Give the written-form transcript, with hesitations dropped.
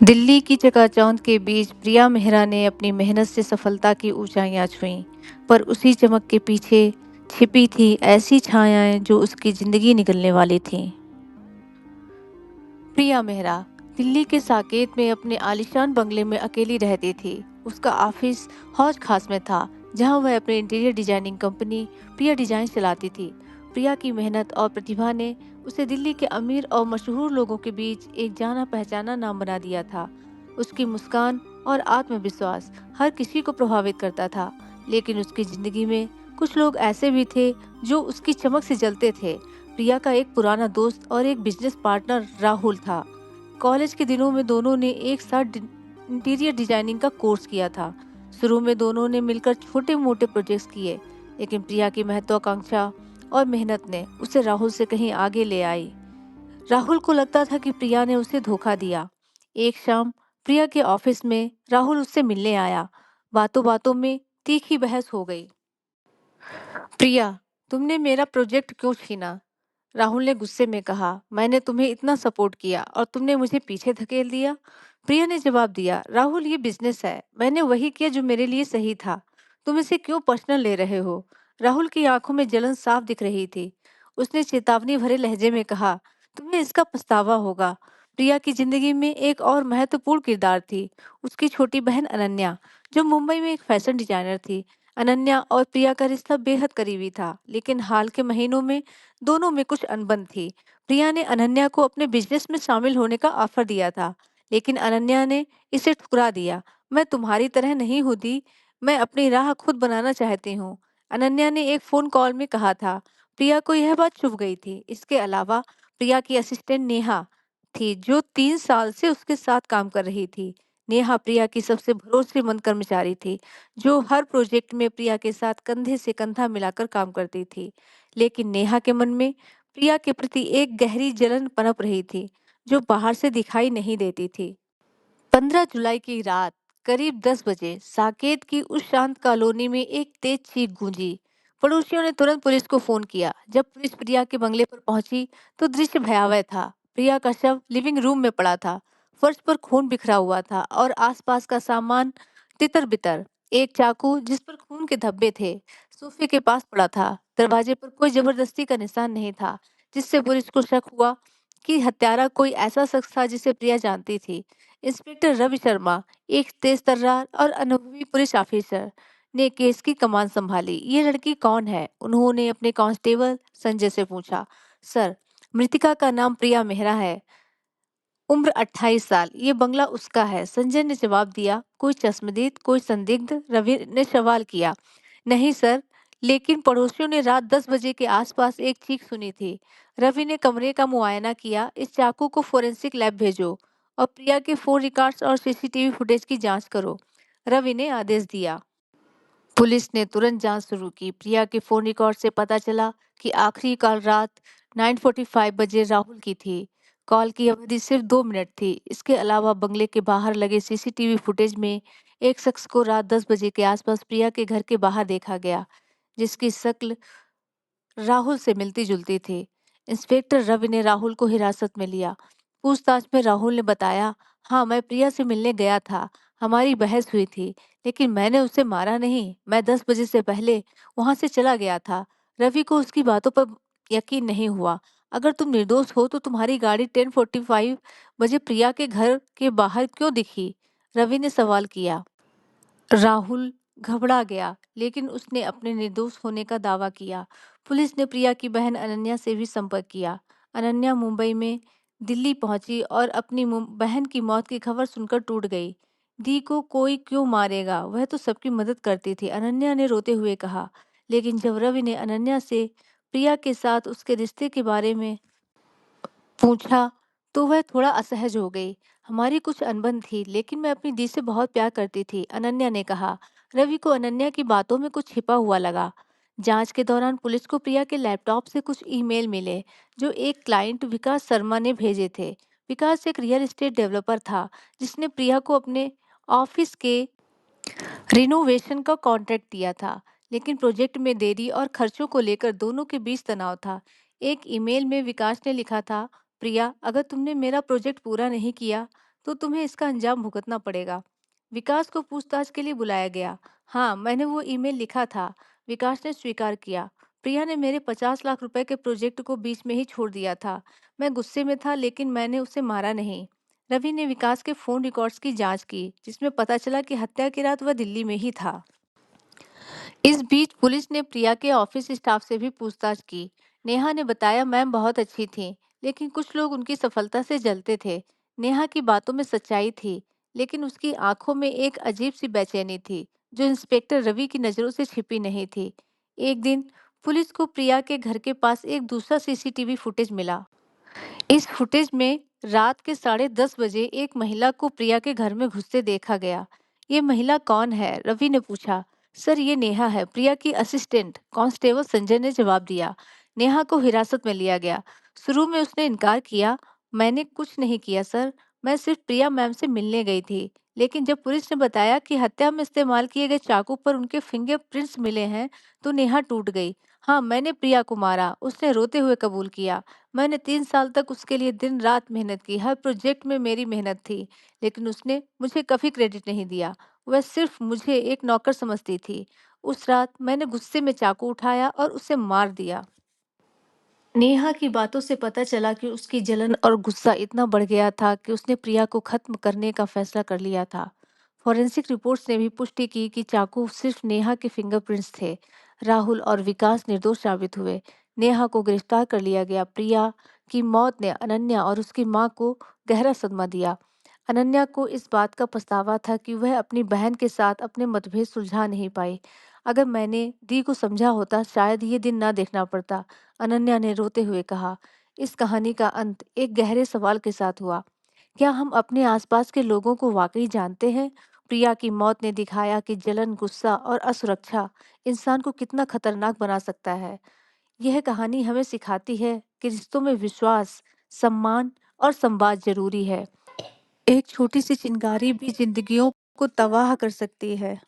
दिल्ली की चकाचौंध के बीच प्रिया मेहरा ने अपनी मेहनत से सफलता की ऊंचाइयां छुईं, पर उसी चमक के पीछे छिपी थी ऐसी छायाएं जो उसकी जिंदगी निगलने वाली थीं। प्रिया मेहरा दिल्ली के साकेत में अपने आलीशान बंगले में अकेली रहती थी। उसका ऑफिस हौज खास में था, जहां वह अपनी इंटीरियर डिजाइनिंग कंपनी प्रिया डिजाइन चलाती थी। प्रिया की मेहनत और प्रतिभा ने उसे दिल्ली के अमीर और मशहूर लोगों के बीच एक जाना पहचाना नाम बना दिया था। उसकी मुस्कान और आत्मविश्वास हर किसी को प्रभावित करता था, लेकिन उसकी जिंदगी में कुछ लोग ऐसे भी थे जो उसकी चमक से जलते थे। प्रिया का एक पुराना दोस्त और एक बिजनेस पार्टनर राहुल था। कॉलेज के दिनों में दोनों ने एक साथ इंटीरियर डिजाइनिंग का कोर्स किया था। शुरू में दोनों ने मिलकर छोटे-मोटे प्रोजेक्ट्स किए, लेकिन प्रिया की महत्वाकांक्षा और मेहनत ने उसे राहुल से कहीं आगे ले आई। राहुल को लगता था कि प्रिया ने उसे धोखा दिया। एक शाम प्रिया के ऑफिस में राहुल उससे मिलने आया। बातों-बातों में तीखी बहस हो गई। प्रिया, तुमने मेरा प्रोजेक्ट क्यों छीना? राहुल ने गुस्से में कहा, मैंने तुम्हें इतना सपोर्ट किया और तुमने मुझे पीछे धकेल दिया। प्रिया ने जवाब दिया, राहुल ये बिजनेस है, मैंने वही किया जो मेरे लिए सही था। तुम इसे क्यों पर्सनल ले रहे हो? राहुल की आंखों में जलन साफ दिख रही थी। उसने चेतावनी भरे लहजे में कहा, तुम्हें इसका पछतावा होगा। प्रिया की जिंदगी में एक और महत्वपूर्ण किरदार थी, उसकी छोटी बहन अनन्या, जो मुंबई में एक फैशन डिजाइनर थी। अनन्या और प्रिया का रिश्ता बेहद करीबी था, लेकिन हाल के महीनों में दोनों में कुछ अनबन थी। प्रिया ने अनन्या को अपने बिजनेस में शामिल होने का ऑफर दिया था, लेकिन अनन्या ने इसे ठुकरा दिया। मैं तुम्हारी तरह नहीं हूँ दी, मैं अपनी राह खुद बनाना चाहती हूँ, अनन्या ने एक फोन कॉल में कहा था। प्रिया को यह बात चुभ गई थी। इसके अलावा प्रिया की असिस्टेंट नेहा थी, जो 3 साल से उसके साथ काम कर रही थी। नेहा प्रिया की सबसे भरोसेमंद कर्मचारी थी, जो हर प्रोजेक्ट में प्रिया के साथ कंधे से कंधा मिलाकर काम करती थी। लेकिन नेहा के मन में प्रिया के प्रति एक गहरी जलन पनप रही थी, जो बाहर से दिखाई नहीं देती थी। 15 जुलाई की रात करीब 10 बजे साकेत की उस शांत कॉलोनी में एक तेज चीख गूंजी। पड़ोसियों ने तुरंत पुलिस को फोन किया। जब पुलिस प्रिया के बंगले पर पहुंची तो दृश्य भयावह था। प्रिया का शव लिविंग रूम में पड़ा था। फर्श पर खून बिखरा हुआ था और आसपास का सामान तितर बितर। एक चाकू जिस पर खून के धब्बे थे सोफे के पास पड़ा था। दरवाजे पर कोई जबरदस्ती का निशान नहीं था, जिससे पुलिस को शक हुआ कि हत्यारा कोई ऐसा शख्स था जिसे प्रिया जानती थी। इंस्पेक्टर रवि शर्मा, एक तेज तर्रार और अनुभवी पुलिस ऑफिसर, ने केस की कमान संभाली। ये लड़की कौन है? उन्होंने अपने कांस्टेबल संजय से पूछा। सर, मृतिका का नाम प्रिया मेहरा है, उम्र 28 साल, ये बंगला उसका है, संजय ने जवाब दिया। कोई चश्मदीद, कोई संदिग्ध? रवि ने सवाल किया। नहीं सर, लेकिन पड़ोसियों ने रात 10 बजे के आसपास एक चीख सुनी थी। रवि ने कमरे का मुआयना किया। इस चाकू को फोरेंसिक लैब भेजो और प्रिया के फोन रिकॉर्ड्स और सीसीटीवी फुटेज की जांच करो, रवि ने आदेश दिया। पुलिस ने तुरंत जांच शुरू की। प्रिया के फोन रिकॉर्ड से पता चला कि आखिरी कॉल रात 9:45 बजे राहुल की थी। कॉल की अवधि सिर्फ 2 मिनट थी। इसके अलावा बंगले के बाहर लगे सीसीटीवी फुटेज में एक शख्स को रात 10 बजे के आसपास प्रिया के घर के बाहर देखा गया, जिसकी शक्ल राहुल से मिलती जुलती थी। इंस्पेक्टर रवि ने राहुल को हिरासत में लिया। पूछताछ में राहुल ने बताया, हाँ, मैं प्रिया से मिलने गया था, हमारी बहस हुई थी, लेकिन मैंने उसे मारा नहीं, मैं 10 बजे से पहले वहां से चला गया था। रवि को उसकी बातों पर यकीन नहीं हुआ। अगर तुम निर्दोष हो तो तुम्हारी गाड़ी 10:45 बजे प्रिया के घर के बाहर क्यों दिखी? रवि ने सवाल किया। राहुल घबरा गया, लेकिन उसने अपने निर्दोष होने का दावा किया। पुलिस ने प्रिया की बहन अनन्या से भी संपर्क किया। अनन्या मुंबई में दिल्ली पहुंची और अपनी बहन की मौत की खबर सुनकर टूट गई। दी को कोई क्यों मारेगा, वह तो सबकी मदद करती थी, अनन्या ने रोते हुए कहा। लेकिन जब रवि ने अनन्या से प्रिया के साथ उसके रिश्ते के बारे में पूछा तो वह थोड़ा असहज हो गई। हमारी कुछ अनबन थी, लेकिन मैं अपनी दी से बहुत प्यार करती थी, अनन्या ने कहा। रवि को अनन्या की बातों में कुछ छिपा हुआ लगा। जांच के दौरान पुलिस को प्रिया के लैपटॉप से कुछ ईमेल मिले, जो एक क्लाइंट विकास शर्मा ने भेजे थे। विकास एक रियल एस्टेट डेवलपर था, जिसने प्रिया को अपने ऑफिस के रिनोवेशन का कॉन्ट्रैक्ट दिया था, लेकिन प्रोजेक्ट में देरी और खर्चों को लेकर दोनों के बीच तनाव था। एक ईमेल में विकास ने लिखा था, प्रिया, अगर तुमने मेरा प्रोजेक्ट पूरा नहीं किया तो तुम्हें इसका अंजाम भुगतना पड़ेगा। विकास को पूछताछ के लिए बुलाया गया। हाँ, मैंने वो ईमेल लिखा था। विकास ने स्वीकार किया। प्रिया ने मेरे 50 लाख रुपए के प्रोजेक्ट को बीच में ही छोड़ दिया था। मैं गुस्से में था, लेकिन मैंने उसे मारा नहीं। रवि ने विकास के फोन रिकॉर्ड्स की जांच की, जिसमें पता चला कि हत्या की रात वह दिल्ली में ही था। इस बीच पुलिस ने प्रिया के ऑफिस स्टाफ से भी पूछताछ की। नेहा ने बताया, मैम बहुत अच्छी थी, लेकिन कुछ लोग उनकी सफलता से जलते थे। नेहा की बातों में सच्चाई थी, लेकिन उसकी आंखों में एक अजीब सी बेचैनी थी, जो इंस्पेक्टर रवि की नजरों से छिपी नहीं थी। एक दिन पुलिस को प्रिया के घर के पास एक दूसरा सीसीटीवी फुटेज मिला। इस फुटेज में रात के 10:30 बजे एक महिला को प्रिया के घर में घुसते देखा गया। ये महिला कौन है? रवि ने पूछा। सर, ये नेहा है, प्रिया की असिस्टेंट, कांस्टेबल संजय ने जवाब दिया। नेहा को हिरासत में लिया गया। शुरू में उसने इनकार किया। मैंने कुछ नहीं किया सर, मैं सिर्फ प्रिया मैम से मिलने गई थी। लेकिन जब पुलिस ने बताया कि हत्या में इस्तेमाल किए गए चाकू पर उनके फिंगरप्रिंट्स मिले हैं, तो नेहा टूट गई। हाँ, मैंने प्रिया को मारा, उसने रोते हुए कबूल किया। मैंने 3 साल तक उसके लिए दिन-रात मेहनत की, हर प्रोजेक्ट में मेरी मेहनत थी, लेकिन उसने मुझे कभी क्रेडिट नहीं दिया। वह सिर्फ मुझे एक नौकर समझती थी। उस रात मैंने गुस्से में चाकू उठाया और उसे मार दिया। नेहा की बातों से पता चला कि उसकी जलन और गुस्सा इतना बढ़ गया था कि उसने प्रिया को खत्म करने का फैसला कर लिया था। फॉरेंसिक रिपोर्ट्स ने भी पुष्टि की कि चाकू सिर्फ नेहा के फिंगरप्रिंट्स थे। राहुल और विकास निर्दोष साबित हुए। नेहा को गिरफ्तार कर लिया गया। प्रिया की मौत ने अनन्या और उसकी मां को गहरा सदमा दिया। अनन्या को इस बात का पछतावा था कि वह अपनी बहन के साथ अपने मतभेद सुलझा नहीं पाई। अगर मैंने दी को समझा होता, शायद ये दिन ना देखना पड़ता, अनन्या ने रोते हुए कहा। इस कहानी का अंत एक गहरे सवाल के साथ हुआ। क्या हम अपने आसपास के लोगों को वाकई जानते हैं? प्रिया की मौत ने दिखाया कि जलन, गुस्सा और असुरक्षा इंसान को कितना खतरनाक बना सकता है। यह कहानी हमें सिखाती है कि रिश्तों में विश्वास, सम्मान और संवाद जरूरी है। एक छोटी सी चिंगारी भी जिंदगियों को तबाह कर सकती है।